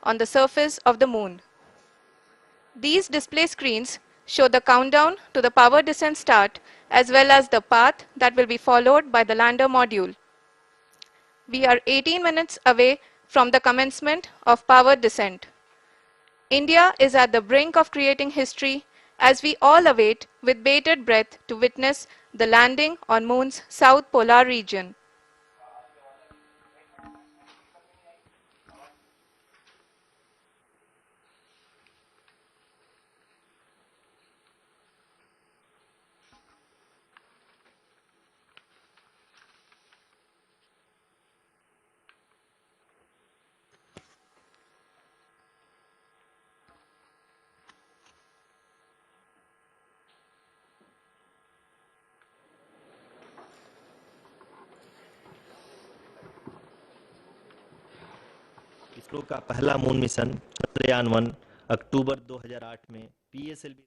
on the surface of the Moon. These display screens show the countdown to the power descent start as well as the path that will be followed by the lander module. We are 18 minutes away from the commencement of power descent. India is at the brink of creating history as we all await with bated breath to witness the landing on Moon's south polar region. ISRO का पहला moon mission Chandrayaan one अक्टूबर 2008 में PSLV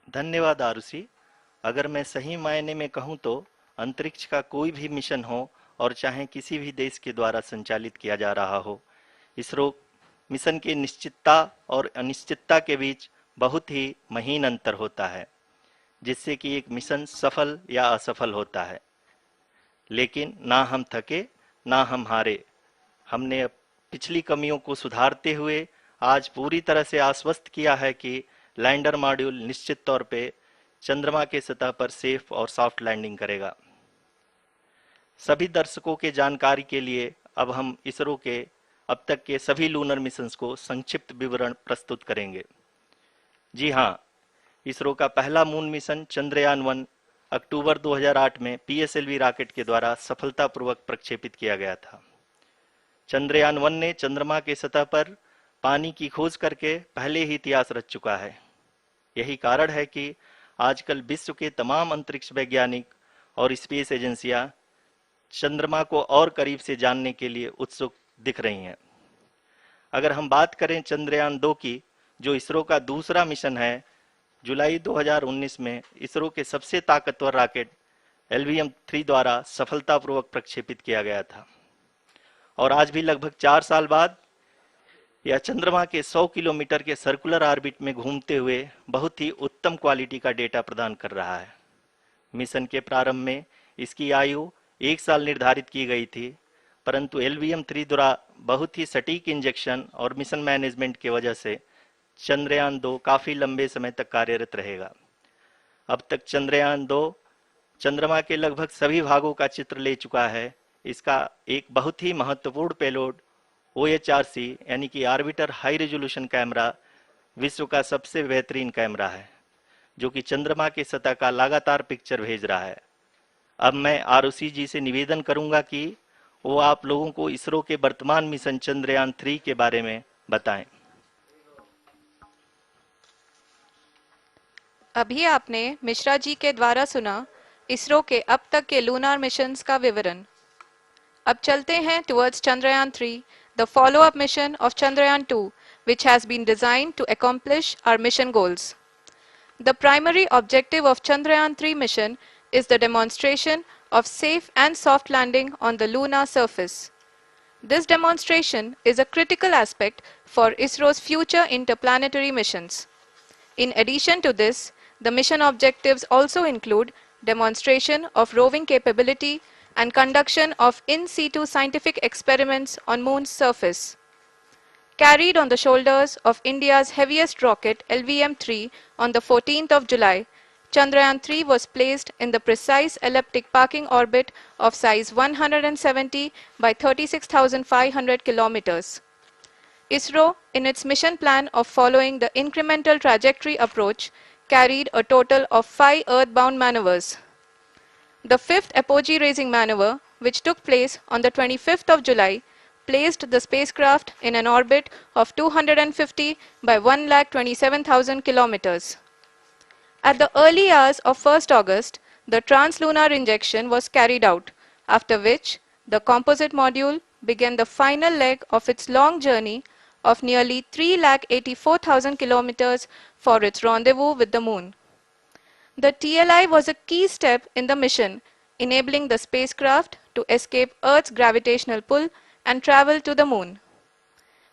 धन्यवाद आरुषि। अगर मैं सही मायने में कहूं तो अंतरिक्ष का कोई भी मिशन हो और चाहे किसी भी देश के द्वारा संचालित किया जा रहा हो, इसरो मिशन की निश्चितता और अनिश्चितता के बीच बहुत ही महीन अंतर होता है, जिससे कि एक मिशन सफल या असफल होता है। लेकिन ना हम थके ना हम हारे। हमने पिछली कमियों को सुधारते हुए आज पूरी तरह से आश्वस्त किया है कि लैंडर मॉड्यूल निश्चित तौर पे चंद्रमा के सतह पर सेफ और सॉफ्ट लैंडिंग करेगा। सभी दर्शकों के जानकारी के लिए अब हम इसरो के अब तक के सभी लूनर मिशंस को संक्षिप्त विवरण प्रस्तुत करेंगे। जी हाँ, इसरो का पहला मून मिशन चंद्रयान-1 अक्टूबर 2008 में पीएसएलवी रॉकेट के द्वारा सफलतापूर्वक प्रक्षेपित किया गया था। चंद्रयान-1 ने चंद्रमा के सतह पर पानी की खोज करके पहले ही इतिहास रच चुका है। यही कारण है कि आजकल विश्व के तमाम अंतरिक्ष वैज्ञानिक और स्पेस एजेंसियां चंद्रमा को और करीब से जानने के लिए उत्सुक दिख रही हैं। अगर हम बात करें चंद्रयान-2 की, जो इसरो का दूसरा मिशन है, जुलाई 2019 में इसरो के सबसे ताकतवर रॉकेट LVM-3 द्वारा सफलतापूर्वक प्रक्षेपित किया गया था और आज भी लगभग 4 साल बाद यह चंद्रमा के 100 किलोमीटर के सर्कुलर ऑर्बिट में घूमते हुए बहुत ही उत्तम क्वालिटी का डेटा प्रदान कर रहा है। मिशन के प्रारंभ में इसकी आयु 1 साल निर्धारित की गई थी, परंतु LVM-3 द्वारा बहुत ही सटीक इंजेक्शन और मिशन मैनेजमेंट की वजह से चंद्रयान-2 काफी लंबे समय तक कार्यरत रहेगा। अब तक चंद्रयान-2 चंद्रमा के लगभग सभी भागों का चित्र ले चुका है। इसका एक बहुत ही महत्वपूर्ण पेलोड OHRC यानी कि ऑर्बिटर हाई रेजोल्यूशन कैमरा विश्व का सबसे बेहतरीन कैमरा है, जो कि चंद्रमा के सतह का लगातार पिक्चर भेज रहा है। अब मैं आरुषि जी से निवेदन करूंगा कि वो आप लोगों को इसरो के वर्तमान मिशन चंद्रयान-3 के बारे में बताएं। अभी आपने मिश्रा जी के द्वारा सुना इसरो के अब तक के लूनार मिशंस का विवरण। अब चलते हैं towards Chandrayaan-3, the follow-up mission of Chandrayaan-2, which has been designed to accomplish our mission goals. The primary objective of Chandrayaan-3 mission is the demonstration of safe and soft landing on the lunar surface. This demonstration is a critical aspect for ISRO's future interplanetary missions. In addition to this, the mission objectives also include demonstration of roving capability and conduction of in situ scientific experiments on Moon's surface. Carried on the shoulders of India's heaviest rocket LVM-3 on the 14th of July, Chandrayaan-3 was placed in the precise elliptic parking orbit of size 170 by 36,500 kilometers. ISRO, in its mission plan of following the incremental trajectory approach, carried a total of 5 earthbound maneuvers. The fifth apogee-raising maneuver, which took place on the 25th of July, placed the spacecraft in an orbit of 250 by 1,27,000 kilometers. At the early hours of 1st August, the translunar injection was carried out, after which the composite module began the final leg of its long journey of nearly 384,000 kilometers for its rendezvous with the Moon. The TLI was a key step in the mission, enabling the spacecraft to escape Earth's gravitational pull and travel to the Moon.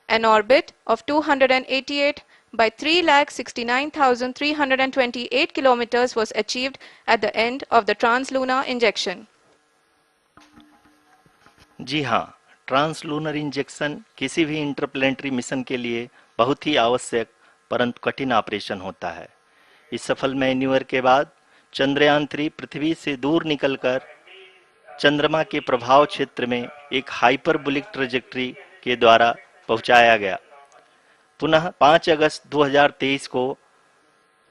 An orbit of 288 by 369,328 kilometers was achieved at the end of the translunar injection. जी हाँ, translunar injection किसी भी interplanetary mission के लिए बहुत ही आवश्यक परंतु कठिन operation होता है। इस सफल मैन्यूवर के बाद चंद्रयान 3 पृथ्वी से दूर निकलकर चंद्रमा के प्रभाव क्षेत्र में एक हाइपरबोलिक ट्रेजेक्टरी के द्वारा पहुंचाया गया। पुनः 5 अगस्त 2023 को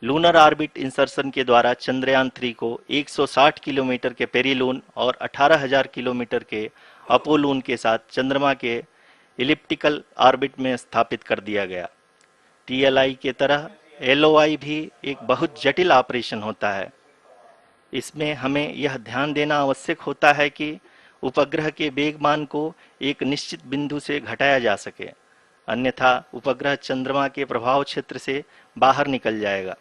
लूनर ऑर्बिट इंसर्शन के द्वारा चंद्रयान 3 को 160 किलोमीटर के पेरिलून और 18,000 किलोमीटर के अपोलून के साथ चंद्रमा के इलिप्टिकल ऑर्बिट में स्थापित कर दिया गया। टीएलआई के तरह एलओआई भी एक बहुत जटिल ऑपरेशन होता है। इसमें हमें यह ध्यान देना आवश्यक होता है कि उपग्रह के वेगमान को एक निश्चित बिंदु से घटाया जा सके, अन्यथा उपग्रह चंद्रमा के प्रभाव क्षेत्र से बाहर निकल जाएगा।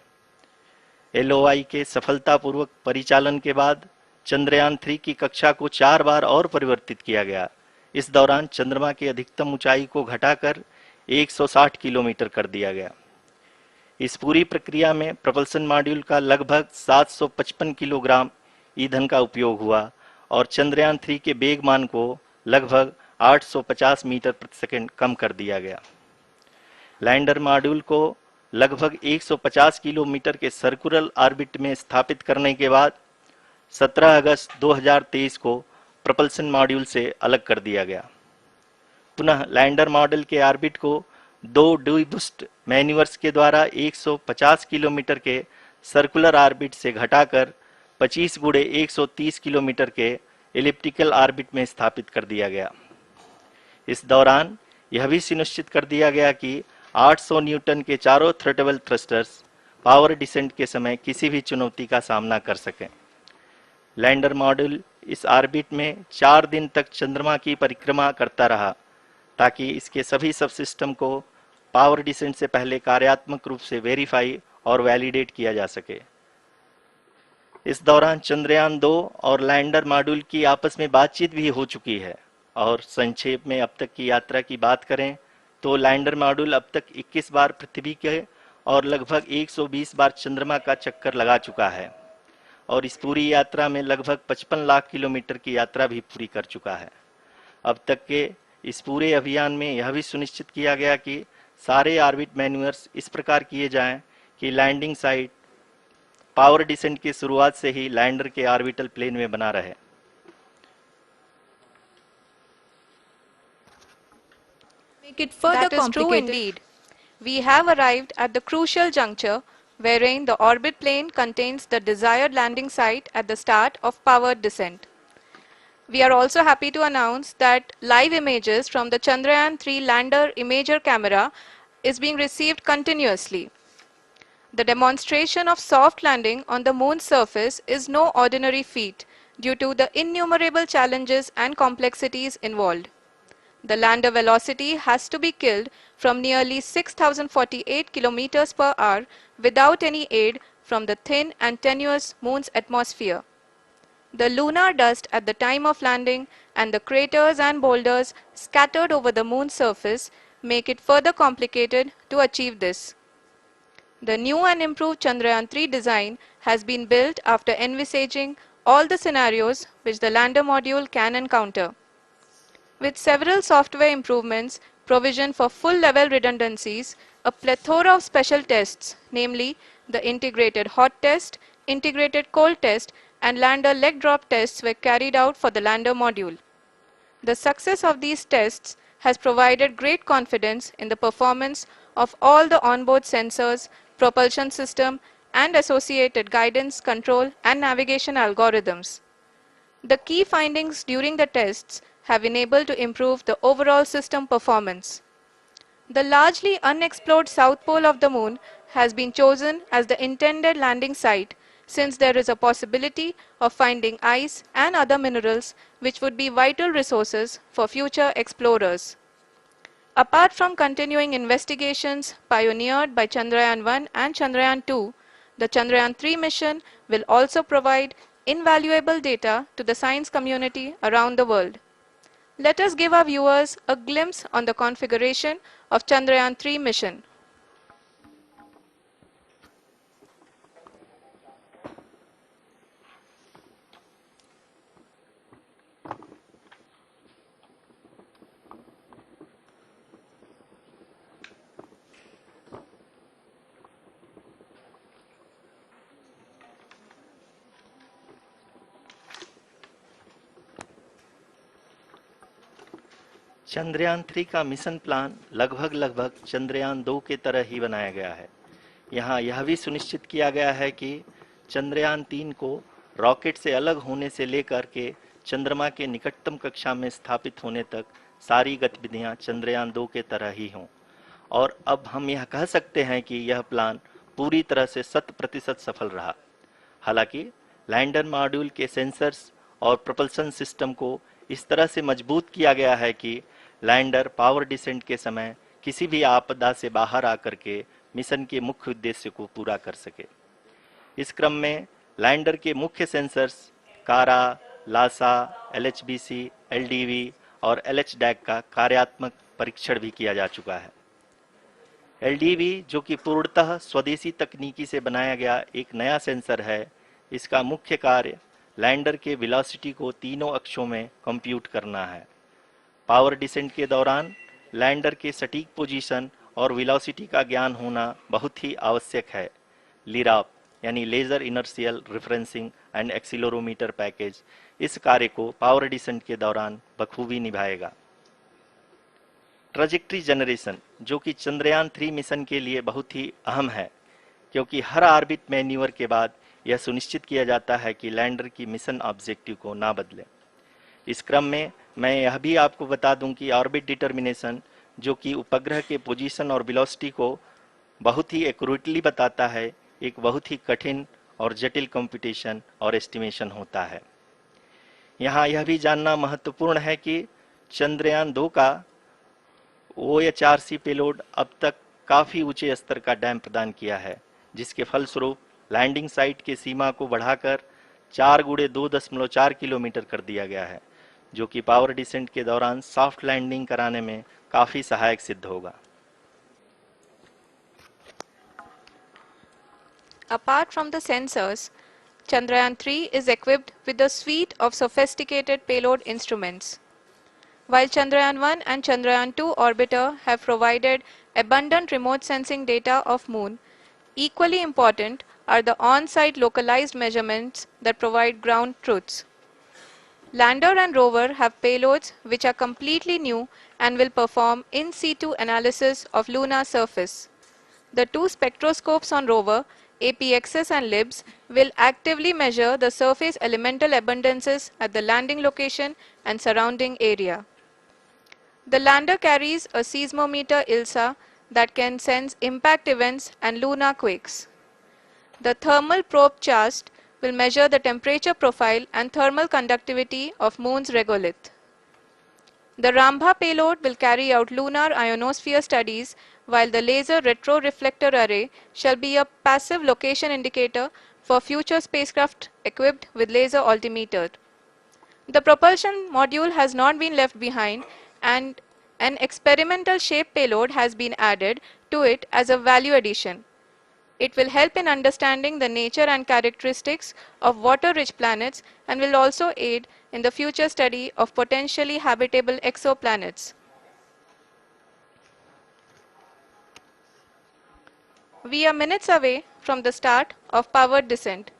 एलओआई के सफलतापूर्वक परिचालन के बाद चंद्रयान 3 की कक्षा को 4 बार और परिवर्तित किया गया। इस दौरान चंद्रमा की अधिकतम ऊंचाई को घटाकर 160 किलोमीटर कर दिया गया। इस पूरी प्रक्रिया में प्रपल्सन मॉड्यूल का लगभग 755 किलोग्राम ईंधन का उपयोग हुआ और चंद्रयान 3 के वेगमान को लगभग 850 मीटर प्रति सेकंड कम कर दिया गया। लैंडर मॉड्यूल को लगभग 150 किलोमीटर के सर्कुलर ऑर्बिट में स्थापित करने के बाद 17 अगस्त 2023 को प्रपल्सन मॉड्यूल से अलग कर दिया गया। पुनः लैंडर मॉडल के ऑर्बिट को 2 डीबूस्ट मैन्यूवर्स के द्वारा 150 किलोमीटर के सर्कुलर ऑर्बिट से घटाकर 25 गुणे 130 किलोमीटर के एलिप्टिकल ऑर्बिट में स्थापित कर दिया गया। इस दौरान यह भी सुनिश्चित कर दिया गया कि 800 न्यूटन के चारों थ्रटेबल थ्रस्टर्स पावर डिसेंट के समय किसी भी चुनौती का सामना कर सकें। लैंडर मॉड्यूल इस ऑर्बिट में 4 दिन तक चंद्रमा की परिक्रमा करता रहा ताकि इसके सभी सबसिस्टम को पावर डिसेंट से पहले कार्यात्मक रूप से वेरीफाई और वैलिडेट किया जा सके। इस दौरान चंद्रयान 2 और लैंडर मॉड्यूल की आपस में बातचीत भी हो चुकी है। और संक्षेप में अब तक की यात्रा की बात करें तो लैंडर मॉड्यूल अब तक 21 बार पृथ्वी के और लगभग 120 बार चंद्रमा का चक्कर लगा चुका है और इस पूरी यात्रा में लगभग 55 लाख किलोमीटर की यात्रा भी पूरी कर चुका है। अब तक के इस पूरे अभियान में यह भी सुनिश्चित किया गया कि सारे ऑर्बिट मैन्यूवर्स इस प्रकार किए जाएं कि लैंडिंग साइट पावर डिसेंट की शुरुआत से ही लैंडर के ऑर्बिटल प्लेन में बना रहे। Make it further that is true indeed. We have arrived at the crucial juncture wherein the orbit plane contains the desired landing site at the start of powered descent. We are also happy to announce that live images from the Chandrayaan 3 lander imager camera is being received continuously. The demonstration of soft landing on the moon's surface is no ordinary feat due to the innumerable challenges and complexities involved. The lander velocity has to be killed from nearly 6,048 kilometers per hour without any aid from the thin and tenuous moon's atmosphere. The lunar dust at the time of landing and the craters and boulders scattered over the moon's surface make it further complicated to achieve this. The new and improved Chandrayaan 3 design has been built after envisaging all the scenarios which the lander module can encounter. With several software improvements, provision for full-level redundancies, a plethora of special tests, namely the integrated hot test, integrated cold test, and lander leg drop tests were carried out for the lander module. The success of these tests has provided great confidence in the performance of all the onboard sensors, propulsion system, and associated guidance, control, and navigation algorithms. The key findings during the tests have enabled to improve the overall system performance. The largely unexplored south pole of the moon has been chosen as the intended landing site, since there is a possibility of finding ice and other minerals which would be vital resources for future explorers. Apart from continuing investigations pioneered by Chandrayaan-1 and Chandrayaan-2, the Chandrayaan-3 mission will also provide invaluable data to the science community around the world. Let us give our viewers a glimpse on the configuration of Chandrayaan-3 mission. Chandrayaan 3 का mission plan लगभग चंद्रयान 2 के तरह ही बनाया गया है। यहाँ यह भी सुनिश्चित किया गया है कि चंद्रयान 3 को रॉकेट से अलग होने से लेकर के चंद्रमा के निकटतम कक्षा में स्थापित होने तक सारी गतिविधियां चंद्रयान 2 के तरह ही हों। और अब हम यह कह सकते हैं कि यह प्लान पूरी तरह से 100% सफल रहा। हालांकि लैंडर मॉड्यूल के सेंसर्स और प्रोपल्शन सिस्टम को इस तरह से मजबूत किया गया है कि लैंडर पावर डिसेंट के समय किसी भी आपदा से बाहर आकर के मिशन के मुख्य उद्देश्य को पूरा कर सके। इस क्रम में लैंडर के मुख्य सेंसर्स कारा, लासा, LHBC, LDV और LHDAC का कार्यात्मक परीक्षण भी किया जा चुका है। LDV, जो कि पूर्णतः स्वदेशी तकनीकी से बनाया गया एक नया सेंसर है, इसका मुख्य कार्य लैंडर के वेलोसिटी को तीनों अक्षों में कंप्यूट करना है। पावर डिसेंट के दौरान लैंडर के सटीक पोजीशन और वेलोसिटी का ज्ञान होना बहुत ही आवश्यक है। लिराप यानी laser inertial referencing and accelerometer package इस कार्य को पावर डिसेंट के दौरान बखूबी निभाएगा। ट्रैजेक्टरी जनरेशन, जो कि चंद्रयान 3 मिशन के लिए बहुत ही अहम है, क्योंकि हर ऑर्बिट मैन्यूवर के बाद यह सुनिश्चित किया जाता है कि लैंडर की मिशन ऑब्जेक्टिव को ना बदले। इस क्रम में मैं यह भी आपको बता दूं कि ऑर्बिट डिटर्मिनेशन, जो कि उपग्रह के पोजीशन और वेलोसिटी को बहुत ही एक्यूरेटली बताता है, एक बहुत ही कठिन और जटिल कंप्यूटेशन और एस्टिमेशन होता है। यहाँ यह भी जानना महत्वपूर्ण है कि चंद्रयान 2 का OHRC पेलोड अब तक काफ़ी ऊंचे स्तर का डैम प्रदान किया है, जिसके फलस्वरूप लैंडिंग साइट की सीमा को बढ़ाकर 4x2.4 किलोमीटर कर दिया गया है, जो कि पावर डिसेंट के दौरान सॉफ्ट लैंडिंग कराने में काफ़ी सहायक सिद्ध होगा। Apart from the sensors, Chandrayaan-3 is equipped with a suite of sophisticated payload instruments. While Chandrayaan-1 and Chandrayaan-2 orbiter have provided abundant remote sensing data of Moon, equally important are the on-site localized measurements that provide ground truths. Lander and rover have payloads which are completely new and will perform in situ analysis of lunar surface. The two spectroscopes on rover, APXS and LIBS, will actively measure the surface elemental abundances at the landing location and surrounding area. The lander carries a seismometer ILSA that can sense impact events and lunar quakes. The thermal probe CHAST will measure the temperature profile and thermal conductivity of Moon's regolith. The Rambha payload will carry out lunar ionosphere studies, while the laser retroreflector array shall be a passive location indicator for future spacecraft equipped with laser altimeter. The propulsion module has not been left behind, and an experimental shape payload has been added to it as a value addition. It will help in understanding the nature and characteristics of water-rich planets and will also aid in the future study of potentially habitable exoplanets. We are minutes away from the start of powered descent.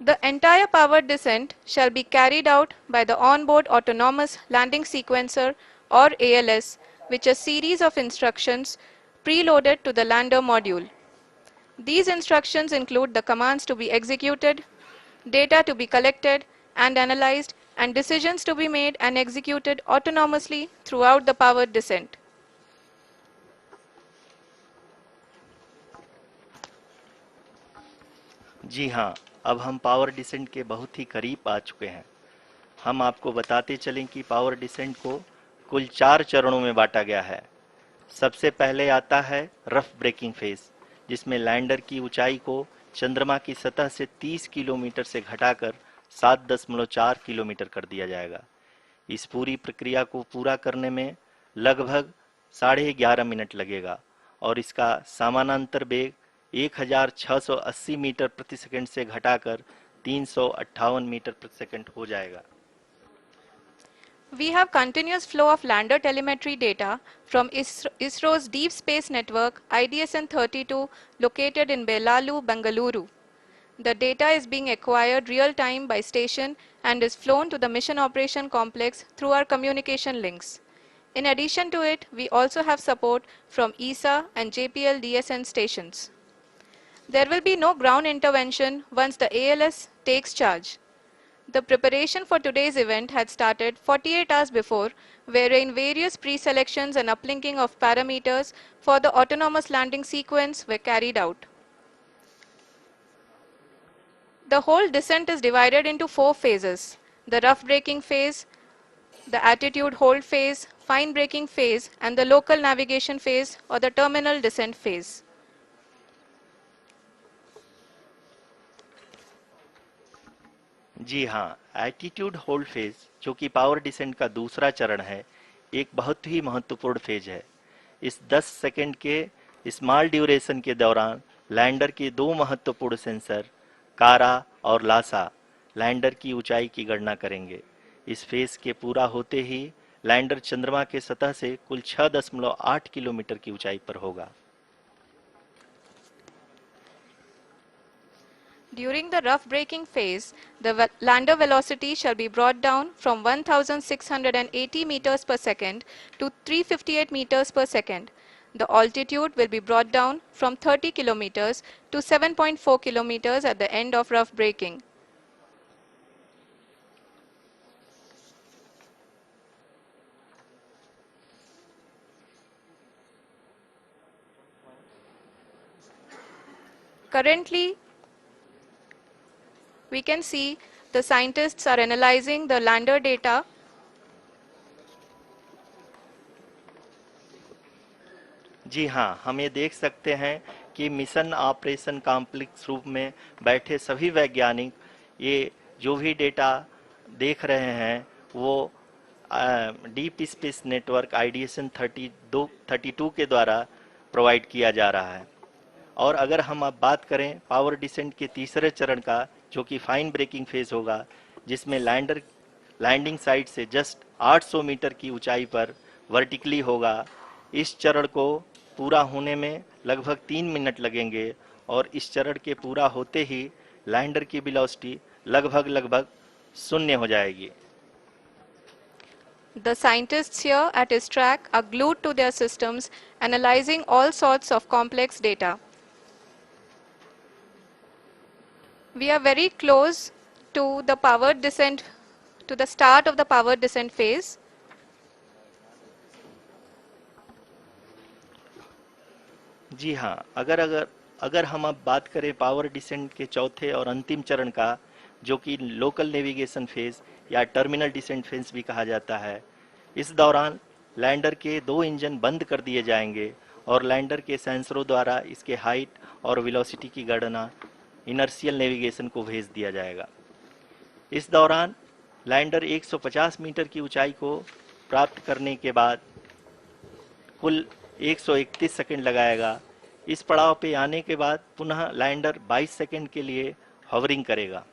The entire powered descent shall be carried out by the onboard autonomous landing sequencer or ALS, which is a series of instructions preloaded to the lander module. These instructions include the commands to be executed, data to be collected and analyzed, and decisions to be made and executed autonomously throughout the powered descent. जी हाँ, अब हम power descent के बहुत ही करीब आ चुके हैं। हम आपको बताते चलें कि पावर डिसेंट को कुल 4 चरणों में बांटा गया है। सबसे पहले आता है रफ ब्रेकिंग फेज, जिसमें लैंडर की ऊंचाई को चंद्रमा की सतह से 30 किलोमीटर से घटाकर 7.4 किलोमीटर कर दिया जाएगा। इस पूरी प्रक्रिया को पूरा करने में लगभग 11.5 मिनट लगेगा और इसका समानांतर वेग 1680 मीटर प्रति सेकंड से घटाकर 358 मीटर प्रति सेकंड हो जाएगा। We have continuous flow of lander telemetry data from ISRO's Deep Space Network IDSN-32 located in Belalu, Bengaluru. The data is being acquired real-time by station and is flown to the Mission Operation Complex through our communication links. In addition to it, we also have support from ESA and JPL DSN stations. There will be no ground intervention once the ALS takes charge. The preparation for today's event had started 48 hours before, wherein various pre-selections and uplinking of parameters for the autonomous landing sequence were carried out. The whole descent is divided into 4 phases: the rough braking phase, the attitude hold phase, fine braking phase, and the local navigation phase or the terminal descent phase. जी हाँ, attitude hold phase, जो कि power descent का दूसरा चरण है, एक बहुत ही महत्वपूर्ण फेज है। इस 10 सेकंड के स्मॉल ड्यूरेशन के दौरान लैंडर के दो महत्वपूर्ण सेंसर कारा और लासा लैंडर की ऊंचाई की गणना करेंगे। इस फेज के पूरा होते ही लैंडर चंद्रमा के सतह से कुल 6.8 किलोमीटर की ऊंचाई पर होगा। During the rough braking phase, the lander velocity shall be brought down from 1680 meters per second to 358 meters per second. The altitude will be brought down from 30 kilometers to 7.4 kilometers at the end of rough braking. Currently, we can see the scientists are analyzing the lander data. जी हाँ, हम ये देख सकते हैं कि mission operation complex रूप में बैठे सभी वैज्ञानिक ये जो भी डेटा देख रहे हैं वो डीप स्पेस नेटवर्क आईडीएसएन 32 के द्वारा प्रोवाइड किया जा रहा है। और अगर हम अब बात करें पावर डिसेंट के तीसरे चरण का, जो कि फाइन ब्रेकिंग फेज होगा, जिसमें लैंडर लैंडिंग साइट से जस्ट 800 मीटर की ऊंचाई पर वर्टिकली होगा। इस चरण को पूरा होने में लगभग 3 मिनट लगेंगे और इस चरण के पूरा होते ही लैंडर की वेलोसिटी लगभग शून्य हो जाएगी। The scientists here at ISTRAC are glued to their systems, analyzing all sorts of complex data. We are very close to the powered descent, to the start of the powered descent phase. जी हाँ, अगर हम अब बात करें power descent के चौथे और अंतिम चरण का, जो कि लोकल नेविगेशन फेज या टर्मिनल डिसेंट फेज भी कहा जाता है, इस दौरान लैंडर के दो इंजन बंद कर दिए जाएंगे और लैंडर के सेंसरों द्वारा इसके हाइट और वेलोसिटी की गणना इनर्शियल नेविगेशन को भेज दिया जाएगा। इस दौरान लैंडर 150 मीटर की ऊंचाई को प्राप्त करने के बाद कुल 131 सेकंड लगाएगा। इस पड़ाव पे आने के बाद पुनः लैंडर 22 सेकंड के लिए हवरिंग करेगा।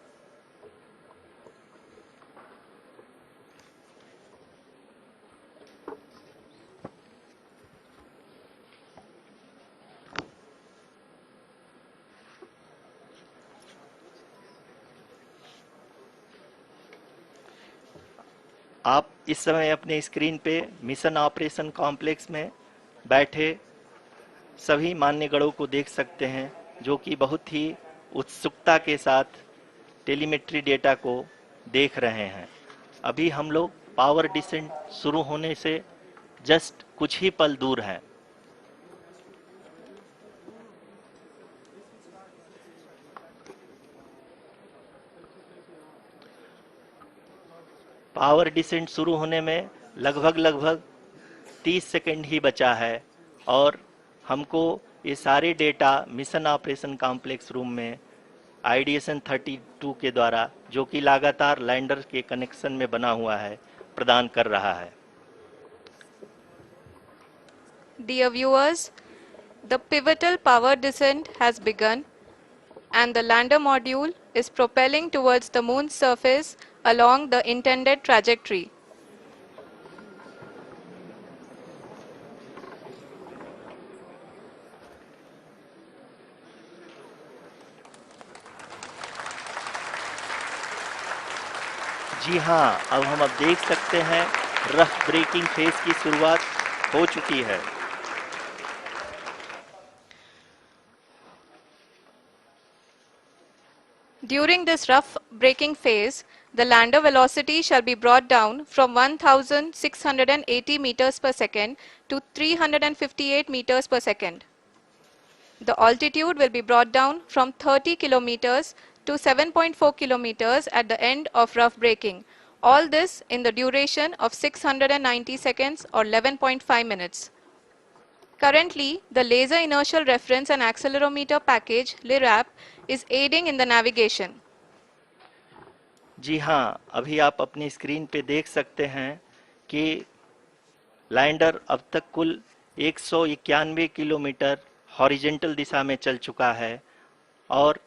आप इस समय अपने स्क्रीन पे मिशन ऑपरेशन कॉम्प्लेक्स में बैठे सभी मान्यगणों को देख सकते हैं, जो कि बहुत ही उत्सुकता के साथ टेलीमेट्री डेटा को देख रहे हैं। अभी हम लोग पावर डिसेंट शुरू होने से जस्ट कुछ ही पल दूर हैं। पावर डिसेंट शुरू होने में लगभग 30 सेकंड ही बचा है और हमको ये सारे data mission operation complex room में आईडीएसएन 32 के द्वारा, जो कि लगातार लैंडर के कनेक्शन में बना हुआ है, प्रदान कर रहा है। Dear viewers, the pivotal power descent has begun and the lander module is propelling towards the moon's surface along the intended trajectory. जी हाँ, अब देख सकते हैं रफ ब्रेकिंग फेज की शुरुआत हो चुकी है। During this rough braking phase, the lander velocity shall be brought down from 1680 meters per second to 358 meters per second. The altitude will be brought down from 30 kilometers to 7.4 kilometers at the end of rough braking. All this in the duration of 690 seconds or 11.5 minutes. Currently, the Laser Inertial Reference and Accelerometer package (LIRAP) is aiding in the navigation. जी हाँ, अभी आप अपनी screen पे देख सकते हैं कि lander अब तक कुल 191 किलोमीटर हॉरिजेंटल दिशा में चल चुका है और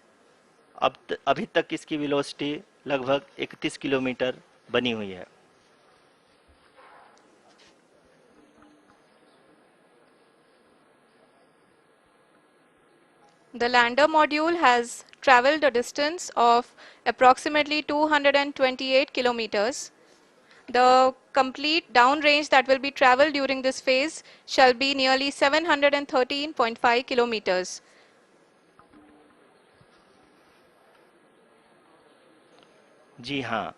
अभी तक इसकी वेलोसिटी लगभग 31 किलोमीटर बनी हुई है। The lander module has traveled a distance of approximately 228 kilometers. The complete downrange that will be traveled during this phase shall be nearly 713.5 kilometers. जी हाँ,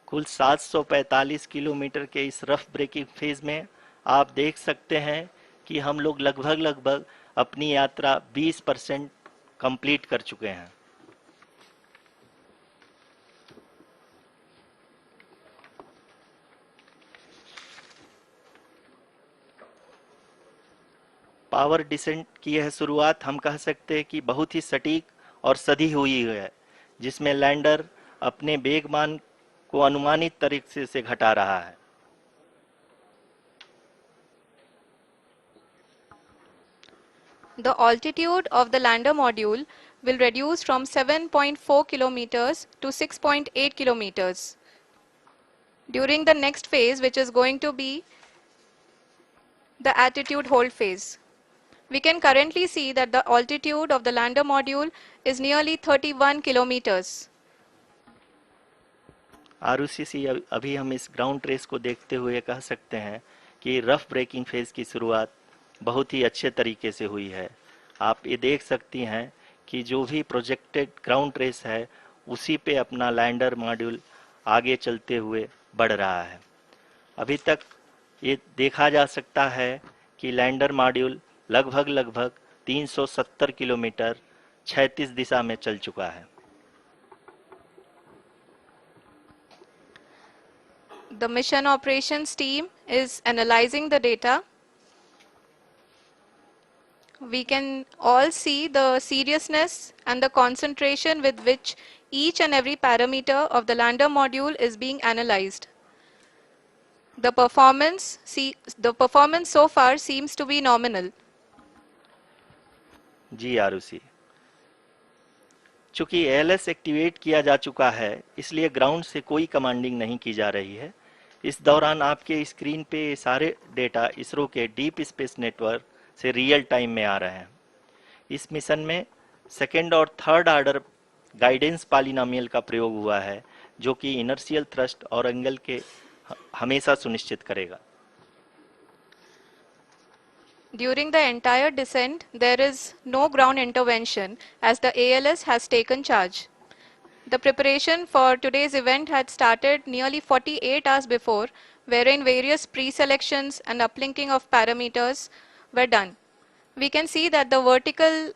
कुल 745 किलोमीटर के इस रफ ब्रेकिंग फेज में आप देख सकते हैं कि हम लोग लगभग अपनी यात्रा 20% कंप्लीट कर चुके हैं। पावर डिसेंट की यह शुरुआत हम कह सकते हैं कि बहुत ही सटीक और सधी हुई है, जिसमें लैंडर अपने वेगमान को अनुमानित तरीके से घटा रहा है। The altitude of the lander module will reduce from 7.4 kilometers to 6.8 kilometers. During the next phase, which is going to be the attitude hold phase. We can currently see that the altitude of the lander module is nearly 31 kilometers. Arushi, अभी हम इस ground trace को देखते हुए कह सकते हैं कि रफ ब्रेकिंग फेज की शुरुआत बहुत ही अच्छे तरीके से हुई है। आप ये देख सकती हैं कि जो भी प्रोजेक्टेड ग्राउंड ट्रेस है उसी पे अपना लैंडर मॉड्यूल आगे चलते हुए बढ़ रहा है। अभी तक ये देखा जा सकता है कि लैंडर मॉड्यूल लगभग 370 किलोमीटर क्षैतिज दिशा में चल चुका है। The mission operations team is analyzing the data. We can all see the seriousness and the concentration with which each and every parameter of the lander module is being analyzed. The performance so far seems to be nominal. जी आरुषि, चूंकि ALS activate किया जा चुका है, इसलिए ground से कोई commanding नहीं की जा रही है। इस दौरान आपके स्क्रीन पे सारे डेटा इसरो के डीप स्पेस नेटवर्क से रियल टाइम में आ रहे हैं। इस मिशन में सेकेंड और थर्ड ऑर्डर गाइडेंस पॉलिनोमियल का प्रयोग हुआ है, जो कि इनर्शियल थ्रस्ट और एंगल के हमेशा सुनिश्चित करेगा। During the entire descent, there is no ground intervention as the ALS has taken charge. The preparation for today's event had started nearly 48 hours before, wherein various pre-selections and uplinking of parameters were done. We can see that the vertical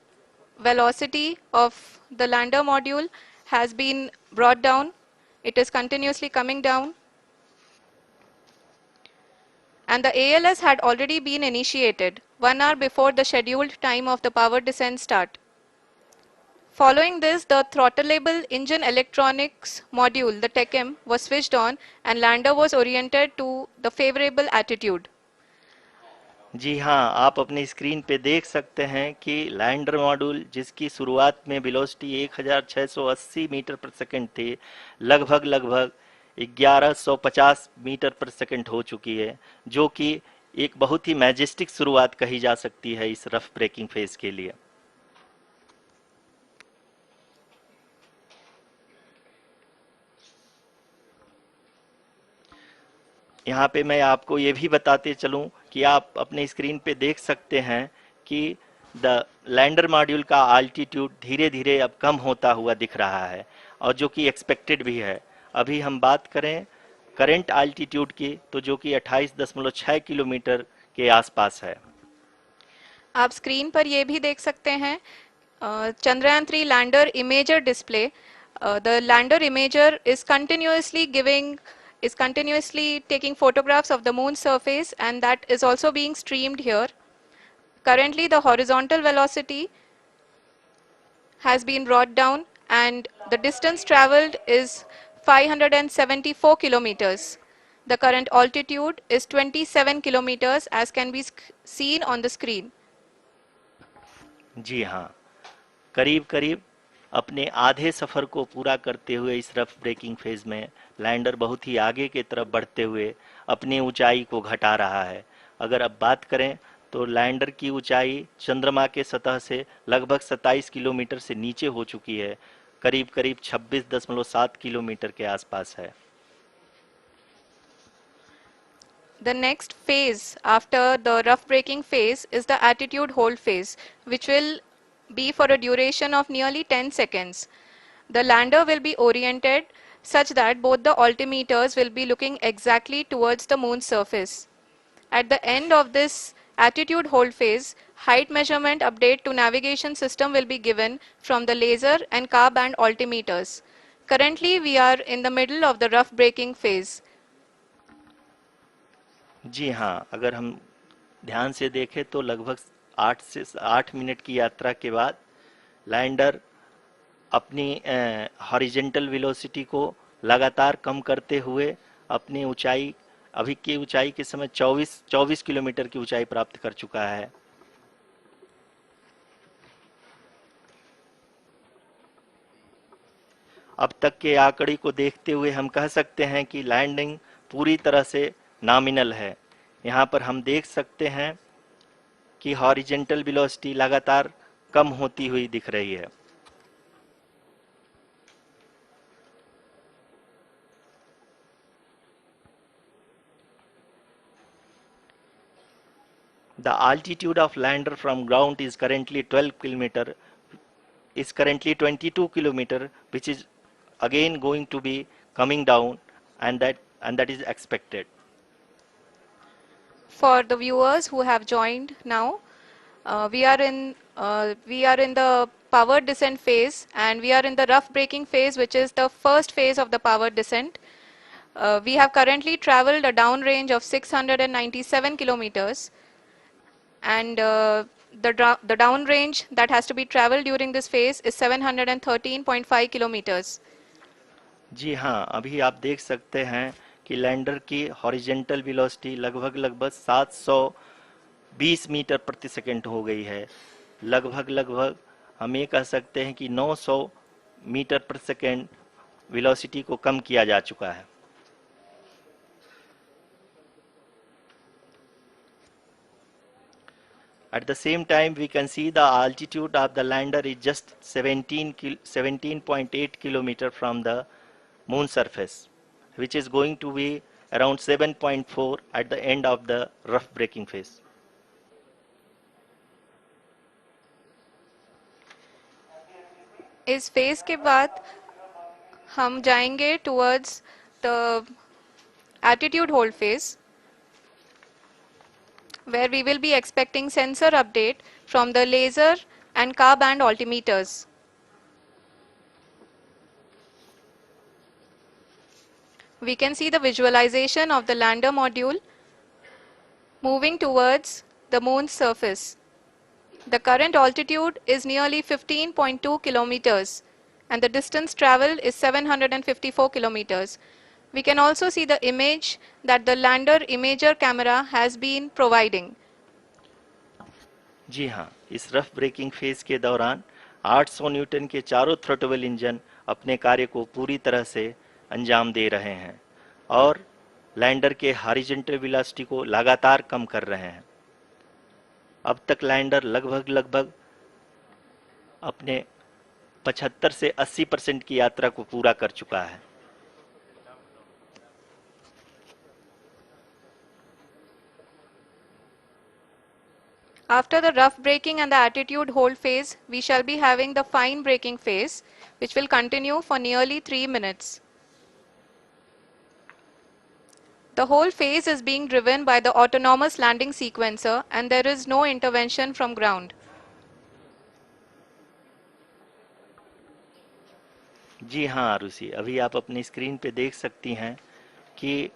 velocity of the lander module has been brought down. It is continuously coming down. and the ALS had already been initiated 1 hour before the scheduled time of the power descent start. Following this, the throttleable engine electronics module, the TECM, was switched on and lander was oriented to the favorable attitude. जी हाँ, आप अपनी screen पे देख सकते हैं कि lander module जिसकी शुरुआत में वेलोसिटी 1680 मीटर पर सेकंड थी, लगभग 1150 मीटर पर सेकंड हो चुकी है, जो कि एक बहुत ही मैजेस्टिक शुरुआत कही जा सकती है इस रफ ब्रेकिंग फेज के लिए। यहाँ पे मैं आपको ये भी बताते चलूं कि आप अपने स्क्रीन पे देख सकते हैं कि द लैंडर मॉड्यूल का आल्टीट्यूड धीरे धीरे अब कम होता हुआ दिख रहा है, और जो कि एक्सपेक्टेड भी है। अभी हम बात करें करंट आल्टीट्यूड की, तो जो कि 28.6 किलोमीटर के आसपास है। आप स्क्रीन पर ये भी देख सकते हैं Chandrayaan 3 lander imager display. The lander imager is continuously taking photographs of the moon's surface, and that is also being streamed here. Currently the horizontal velocity has been brought down and the distance traveled is 574 kilometers. The current altitude is 27 kilometers as can be seen on the screen. जी हाँ, करीब करीब अपने आधे सफ़र को पूरा करते हुए इस रफ ब्रेकिंग फेज में लैंडर बहुत ही आगे की तरफ बढ़ते हुए अपनी ऊंचाई को घटा रहा है। अगर अब बात करें तो लैंडर की ऊंचाई चंद्रमा के सतह से लगभग 27 किलोमीटर से नीचे हो चुकी है, करीब करीब 26.7 किलोमीटर के आसपास है। The next phase after the rough braking phase is the attitude hold phase, which will be for a duration of nearly 10 seconds. The lander will be oriented such that both the altimeters will be looking exactly towards the moon's surface. At the end of this attitude hold phase, height measurement update to navigation system will be given from the laser and car band altimeters. Currently, we are in the middle of the rough braking phase. जी हाँ, अगर हम ध्यान से देखें तो लगभग 8 minute की यात्रा के बाद लैंडर अपनी हॉरिजेंटल वेलोसिटी को लगातार कम करते हुए अपनी ऊंचाई, अभी की ऊंचाई के समय 24 किलोमीटर की ऊंचाई प्राप्त कर चुका है। अब तक के आंकड़े को देखते हुए हम कह सकते हैं कि लैंडिंग पूरी तरह से नॉमिनल है। यहाँ पर हम देख सकते हैं कि हॉरिजेंटल वेलोसिटी लगातार कम होती हुई दिख रही है। The altitude of lander from ground is currently 22 kilometer, which is again going to be coming down, and that is expected. For the viewers who have joined now, we are in the power descent phase, and we are in the rough braking phase, which is the first phase of the power descent. We have currently traveled a downrange of 697 kilometers, and the downrange that has to be traveled during this phase is 713.5 kilometers. जी हाँ, अभी आप देख सकते हैं कि lander की horizontal velocity लगभग 720 metre प्रति सेकंड हो गई है। लगभग हम ये कह सकते हैं कि 900 मीटर प्रति सेकंड वेलोसिटी को कम किया जा चुका है। At the same time, we can see the altitude of the lander is just 17.8 kilometer from the moon surface, which is going to be around 7.4 at the end of the rough braking phase. इस phase के बाद हम जाएंगे towards the attitude hold phase, where we will be expecting sensor update from the laser and car band altimeters. We can see the visualization of the lander module moving towards the moon's surface. The current altitude is nearly 15.2 kilometers and the distance traveled is 754 kilometers. We can also see the image that the lander imager camera has been providing. जी हाँ, इस rough breaking phase के दौरान 800 Newton के चारों throttle engine अपने कार्य को पूरी तरह से अंजाम दे रहे हैं और लैंडर के हॉरिजॉन्टल वेलोसिटी को लगातार कम कर रहे हैं। अब तक लैंडर लगभग अपने 75 से 80% की यात्रा को पूरा कर चुका है। After the rough braking and the attitude hold phase, we shall be having the fine braking phase, which will continue for nearly 3 minutes. The whole phase is being driven by the autonomous landing sequencer and there is no intervention from ground. जी हाँ आरुषि, अभी आप अपनी screen पे देख सकती हैं कि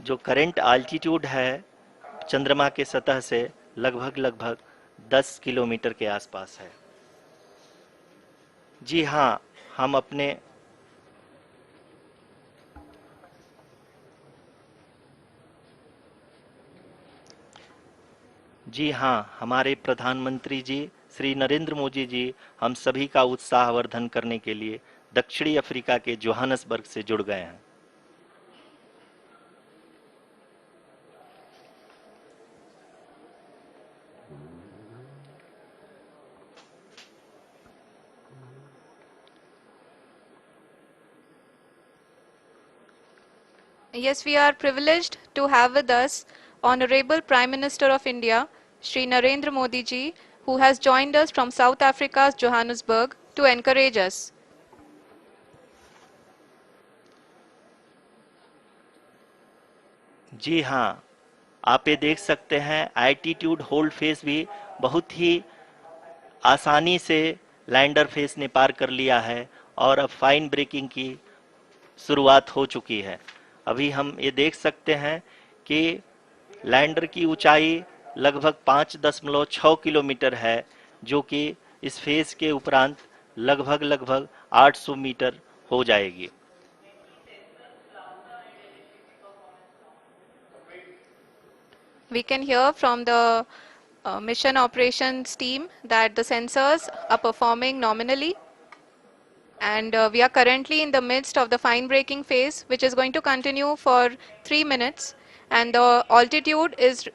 जो करंट आल्टीट्यूड है चंद्रमा के सतह से लगभग 10 किलोमीटर के आसपास है। जी हाँ, हम अपने जी हाँ, हमारे प्रधानमंत्री जी श्री नरेंद्र मोदी जी हम सभी का उत्साहवर्धन करने के लिए दक्षिणी अफ्रीका के जोहानसबर्ग से जुड़ गए हैं। Yes, we are privileged to have with us Honorable Prime Minister of India, Shri Narendra Modi ji, who has joined us from South Africa's Johannesburg to encourage us. जी हाँ, आप ये देख सकते हैं एल्टीट्यूड होल्ड फेस भी बहुत ही आसानी से लैंडर फेस ने पार कर लिया है और अब फाइन ब्रेकिंग की शुरुआत हो चुकी है। अभी हम ये देख सकते हैं कि लैंडर की ऊंचाई लगभग 5.6 किलोमीटर है, जो कि इस फेज के उपरांत लगभग 800 मीटर हो जाएगी। We can hear from the mission operations team that the sensors are performing nominally. And we are currently in the midst of the fine braking phase, which is going to continue for 3 minutes. And the altitude is